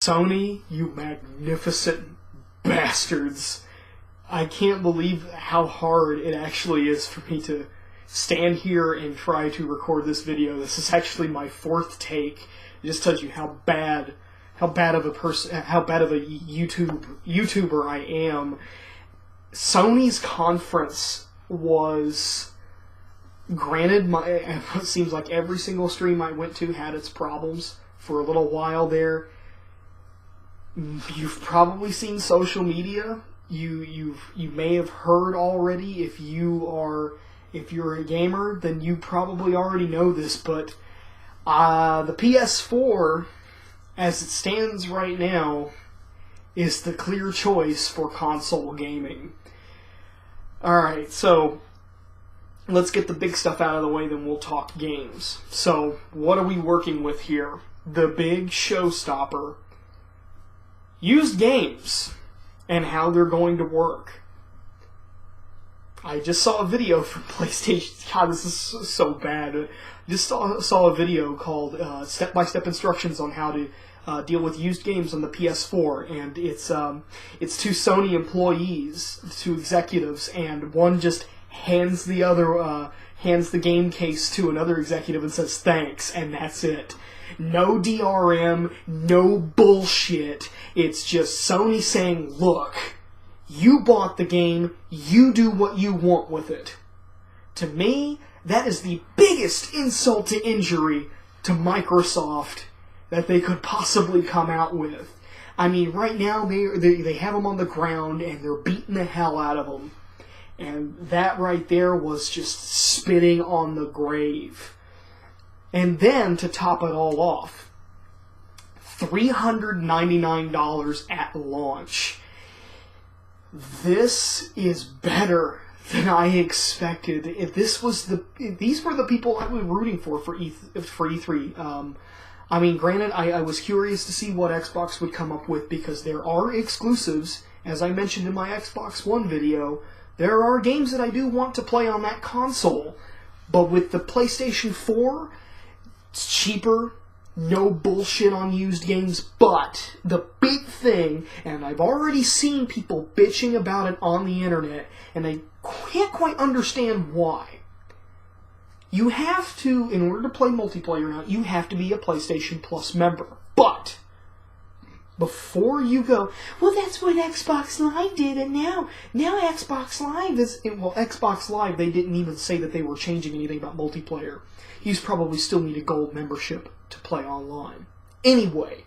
Sony, you magnificent bastards. I can't believe how hard it actually is for me to stand here and try to record this video. This is actually my fourth take. It just tells you how bad of a YouTuber I am. Sony's conference was, granted, it seems like every single stream I went to had its problems for a little while there. You've probably seen social media. You may have heard already. If you're a gamer, then you probably already know this. But the PS4, as it stands right now, is the clear choice for console gaming. Alright, so let's get the big stuff out of the way, then we'll talk games. So, what are we working with here? The big showstopper. Used games and how they're going to work. I just saw a video from PlayStation. God, this is so bad. I just saw a video called Step-by-Step Instructions on how to deal with used games on the PS4, and it's two Sony employees, two executives, and one just hands the game case to another executive and says thanks, and that's it. No DRM, no bullshit. It's just Sony saying, look, you bought the game, you do what you want with it. To me, that is the biggest insult to injury to Microsoft that they could possibly come out with. I mean, right now, they have them on the ground, and they're beating the hell out of them. And that right there was just spitting on the grave. And then, to top it all off, $399 at launch. This is better than I expected. These were the people I was rooting for E3. I mean, granted, I was curious to see what Xbox would come up with, because there are exclusives, as I mentioned in my Xbox One video. There are games that I do want to play on that console, but with the PlayStation 4, it's cheaper, no bullshit on used games, but the big thing, and I've already seen people bitching about it on the internet, and I can't quite understand why. You have to, in order to play multiplayer now, you have to be a PlayStation Plus member. But before you go, well, that's what Xbox Live did, and now Xbox Live is... Well, Xbox Live, they didn't even say that they were changing anything about multiplayer. You probably still need a gold membership to play online. Anyway,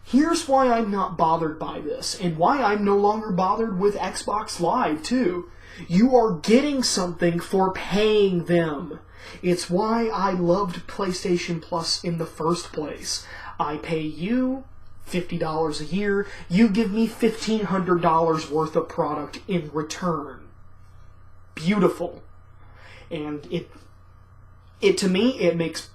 here's why I'm not bothered by this, and why I'm no longer bothered with Xbox Live, too. You are getting something for paying them. It's why I loved PlayStation Plus in the first place. I pay you $50 a year. You give me $1,500 worth of product in return. Beautiful. And to me,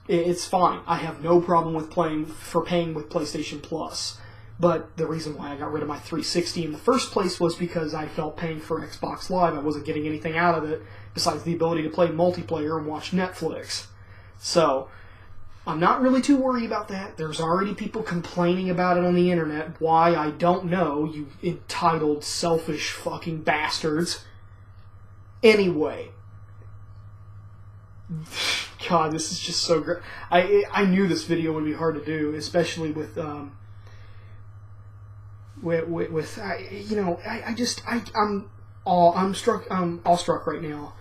it's fine. I have no problem with paying with PlayStation Plus. But the reason why I got rid of my 360 in the first place was because I felt paying for Xbox Live, I wasn't getting anything out of it besides the ability to play multiplayer and watch Netflix. So, I'm not really too worried about that. There's already people complaining about it on the internet. Why, I don't know, you entitled, selfish fucking bastards. Anyway. God, this is just so great. I knew this video would be hard to do, especially with I'm awestruck right now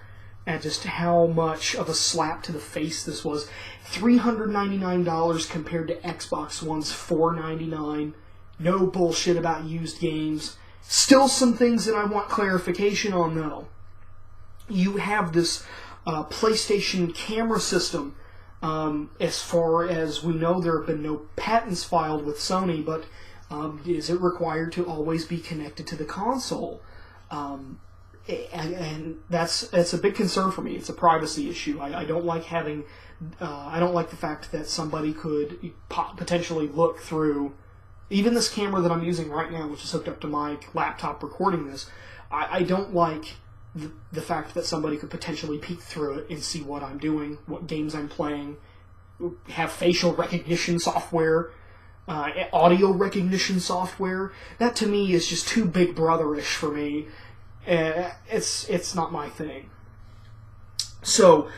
at just how much of a slap to the face this was. $399 compared to Xbox One's $499. No bullshit about used games. Still some things that I want clarification on, though. You have this PlayStation camera system. As far as we know, there have been no patents filed with Sony, but is it required to always be connected to the console? And that's a big concern for me. It's a privacy issue. I don't like having. I don't like the fact that somebody could potentially look through even this camera that I'm using right now, which is hooked up to my laptop recording this. I don't like the fact that somebody could potentially peek through it and see what I'm doing, what games I'm playing, have facial recognition software. audio recognition software. That to me is just too Big Brother-ish for me. It's not my thing. So,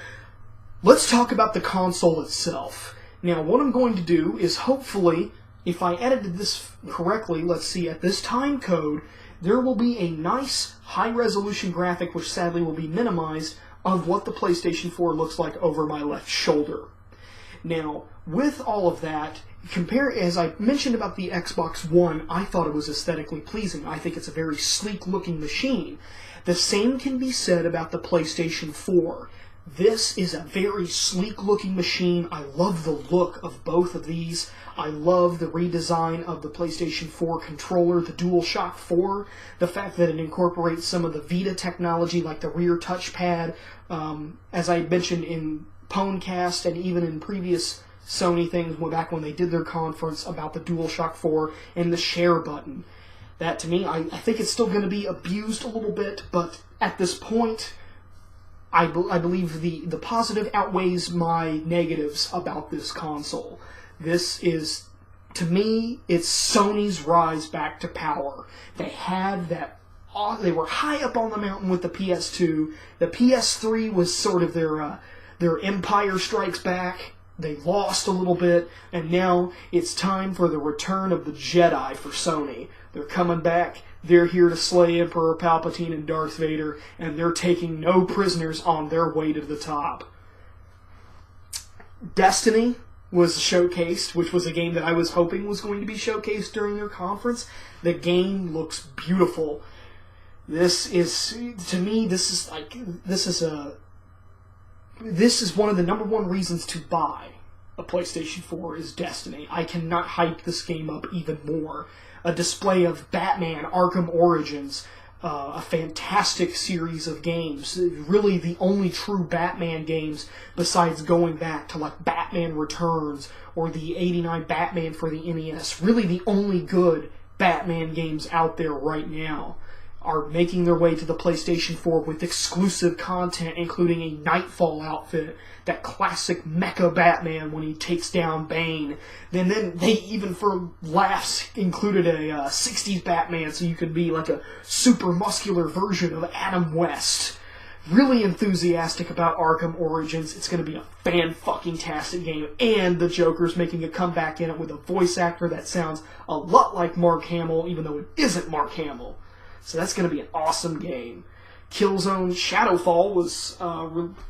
let's talk about the console itself. Now, what I'm going to do is hopefully, if I edited this correctly, let's see, at this time code, there will be a nice high-resolution graphic, which sadly will be minimized, of what the PlayStation 4 looks like over my left shoulder. Now, with all of that, as I mentioned about the Xbox One, I thought it was aesthetically pleasing. I think it's a very sleek-looking machine. The same can be said about the PlayStation 4. This is a very sleek-looking machine. I love the look of both of these. I love the redesign of the PlayStation 4 controller, the DualShock 4, the fact that it incorporates some of the Vita technology like the rear touchpad. As I mentioned in Pwnecast and even in previous Sony things back when they did their conference about the DualShock 4 and the share button. That, to me, I think it's still going to be abused a little bit, but at this point, I believe the positive outweighs my negatives about this console. This is, to me, it's Sony's rise back to power. They had that. They were high up on the mountain with the PS2. The PS3 was sort of their Empire Strikes Back. They lost a little bit, and now it's time for the return of the Jedi for Sony. They're coming back. They're here to slay Emperor Palpatine and Darth Vader, and they're taking no prisoners on their way to the top. Destiny was showcased, which was a game that I was hoping was going to be showcased during their conference. The game looks beautiful. This is, to me, this is one of the number one reasons to buy a PlayStation 4 is Destiny. I cannot hype this game up even more. A display of Batman Arkham Origins, a fantastic series of games. Really the only true Batman games besides going back to like Batman Returns or the '89 Batman for the NES. Really the only good Batman games out there right now are making their way to the PlayStation 4 with exclusive content, including a Nightfall outfit, that classic mecha Batman when he takes down Bane. Then they even, for laughs, included a 60s Batman, so you could be like a super muscular version of Adam West. Really enthusiastic about Arkham Origins. It's going to be a fan-fucking-tastic game, and the Joker's making a comeback in it with a voice actor that sounds a lot like Mark Hamill, even though it isn't Mark Hamill. So that's going to be an awesome game. Killzone Shadowfall was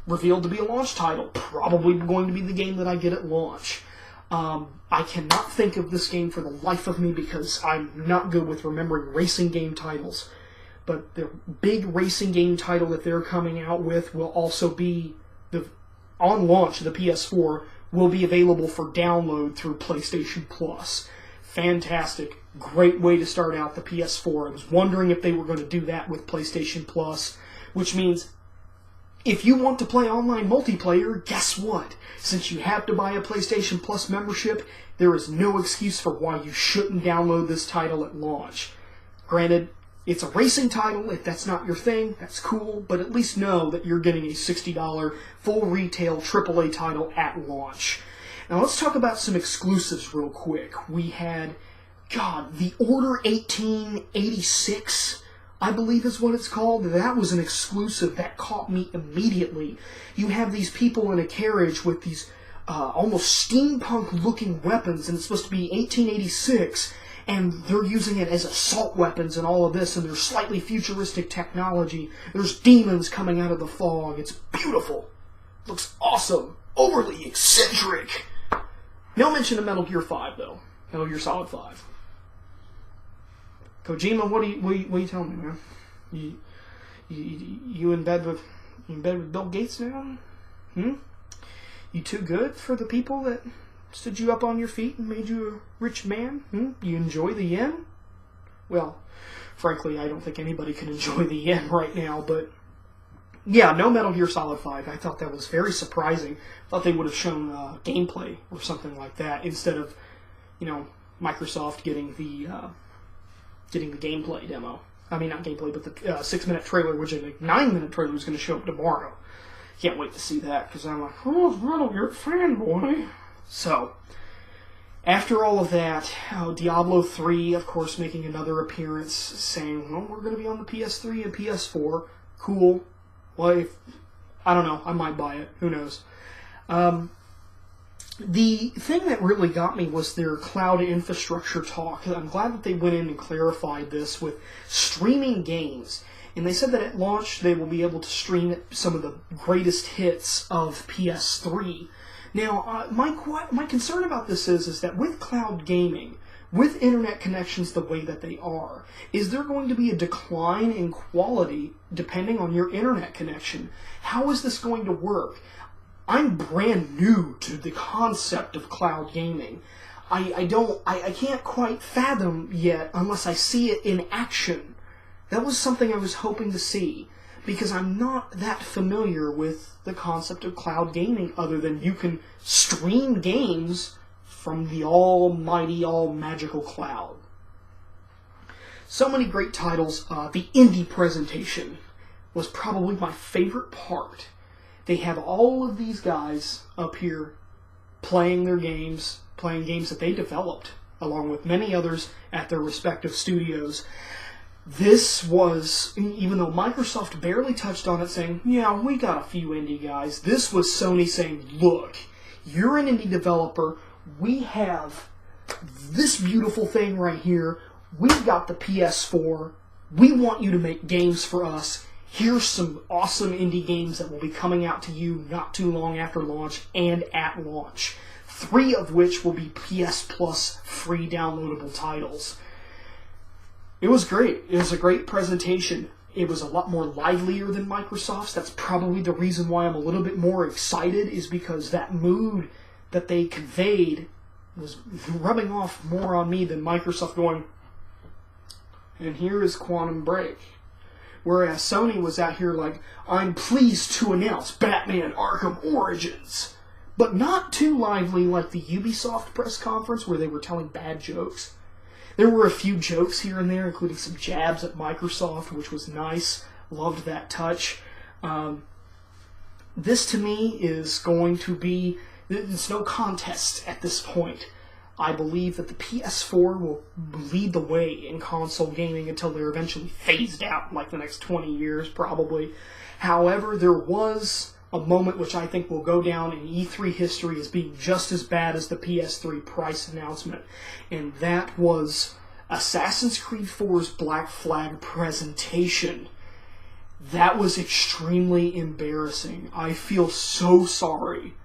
revealed to be a launch title. Probably going to be the game that I get at launch. I cannot think of this game for the life of me because I'm not good with remembering racing game titles. But the big racing game title that they're coming out with will also be, on launch, the PS4 will be available for download through PlayStation Plus. Fantastic. Great way to start out the PS4. I was wondering if they were going to do that with PlayStation Plus, which means if you want to play online multiplayer, guess what? Since you have to buy a PlayStation Plus membership, there is no excuse for why you shouldn't download this title at launch. Granted, it's a racing title. If that's not your thing, that's cool, but at least know that you're getting a $60 full retail AAA title at launch. Now let's talk about some exclusives real quick. We had, the Order 1886, I believe is what it's called. That was an exclusive that caught me immediately. You have these people in a carriage with these almost steampunk-looking weapons, and it's supposed to be 1886, and they're using it as assault weapons and all of this, and there's slightly futuristic technology. There's demons coming out of the fog. It's beautiful. Looks awesome. Overly eccentric. No mention of Metal Gear 5, though. Metal Gear Solid 5. Kojima, what are you telling me, man? You in bed with Bill Gates now? You too good for the people that stood you up on your feet and made you a rich man? You enjoy the yen? Well, frankly, I don't think anybody can enjoy the yen right now, but yeah, no Metal Gear Solid 5. I thought that was very surprising. I thought they would have shown gameplay or something like that instead of, Microsoft getting the gameplay demo. I mean, not gameplay, but the 6-minute trailer, which is a 9-minute trailer, is going to show up tomorrow. Can't wait to see that because I'm like, oh, Metal Gear fanboy. So, After all of that, Diablo 3, of course, making another appearance, saying, well, we're going to be on the PS3 and PS4. Cool. Well, I don't know. I might buy it. Who knows? The thing that really got me was their cloud infrastructure talk. I'm glad that they went in and clarified this with streaming games. And they said that at launch they will be able to stream some of the greatest hits of PS3. Now, my concern about this is that with cloud gaming, with internet connections the way that they are, is there going to be a decline in quality depending on your internet connection? How is this going to work? I'm brand new to the concept of cloud gaming. I can't quite fathom yet unless I see it in action. That was something I was hoping to see, because I'm not that familiar with the concept of cloud gaming other than you can stream games from the almighty, all-magical cloud. So many great titles. The indie presentation was probably my favorite part. They have all of these guys up here playing their games, playing games that they developed, along with many others at their respective studios. This was, even though Microsoft barely touched on it, saying, yeah, we got a few indie guys, this was Sony saying, look, you're an indie developer, we have this beautiful thing right here, we've got the PS4, we want you to make games for us, here's some awesome indie games that will be coming out to you not too long after launch and at launch, 3 of which will be PS Plus free downloadable titles. It was great. It was a great presentation. It was a lot more livelier than Microsoft's. That's probably the reason why I'm a little bit more excited, is because that mood that they conveyed was rubbing off more on me than Microsoft going, and here is Quantum Break. Whereas Sony was out here like, I'm pleased to announce Batman Arkham Origins. But not too lively like the Ubisoft press conference where they were telling bad jokes. There were a few jokes here and there, including some jabs at Microsoft, which was nice. Loved that touch. This, to me, is going to be... There's no contest at this point. I believe that the PS4 will lead the way in console gaming until they're eventually phased out, like the next 20 years, probably. However, there was a moment which I think will go down in E3 history as being just as bad as the PS3 price announcement, and that was Assassin's Creed 4's Black Flag presentation. That was extremely embarrassing. I feel so sorry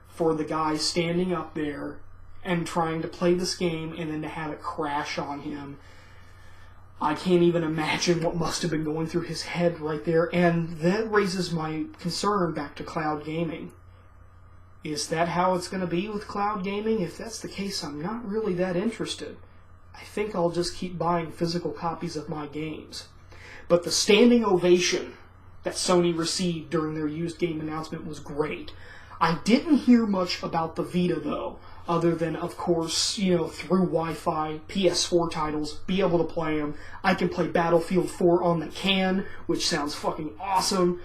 for the guy standing up there and trying to play this game and then to have it crash on him. I can't even imagine what must have been going through his head right there, and that raises my concern back to cloud gaming. Is that how it's going to be with cloud gaming? If that's the case, I'm not really that interested. I think I'll just keep buying physical copies of my games. But the standing ovation that Sony received during their used game announcement was great. I didn't hear much about the Vita, though, other than, of course, through Wi-Fi, PS4 titles, be able to play them. I can play Battlefield 4 on the can, which sounds fucking awesome.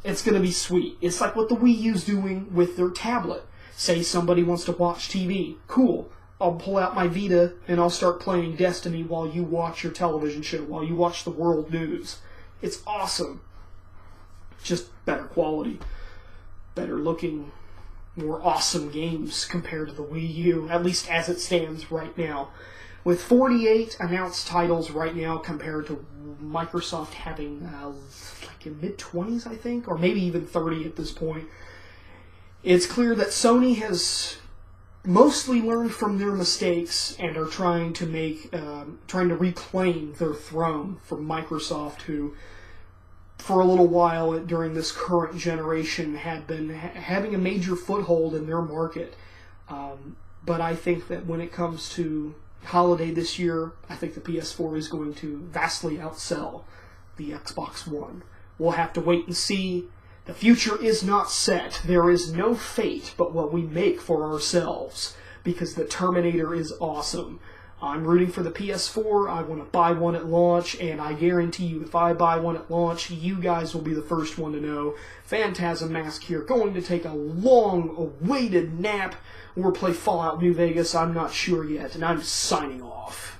It's going to be sweet. It's like what the Wii U's doing with their tablet. Say somebody wants to watch TV. Cool. I'll pull out my Vita and I'll start playing Destiny while you watch your television show, while you watch the world news. It's awesome. Just better quality. Better looking, more awesome games compared to the Wii U, at least as it stands right now. With 48 announced titles right now compared to Microsoft having like in mid-20s, I think, or maybe even 30 at this point, it's clear that Sony has mostly learned from their mistakes and are trying to reclaim their throne from Microsoft, who for a little while during this current generation had been having a major foothold in their market. But I think that when it comes to holiday this year, I think the PS4 is going to vastly outsell the Xbox One. We'll have to wait and see. The future is not set. There is no fate but what we make for ourselves, because the Terminator is awesome. I'm rooting for the PS4. I want to buy one at launch, and I guarantee you if I buy one at launch, you guys will be the first one to know. Phantasm Mask here, going to take a long-awaited nap or play Fallout New Vegas, I'm not sure yet, and I'm signing off.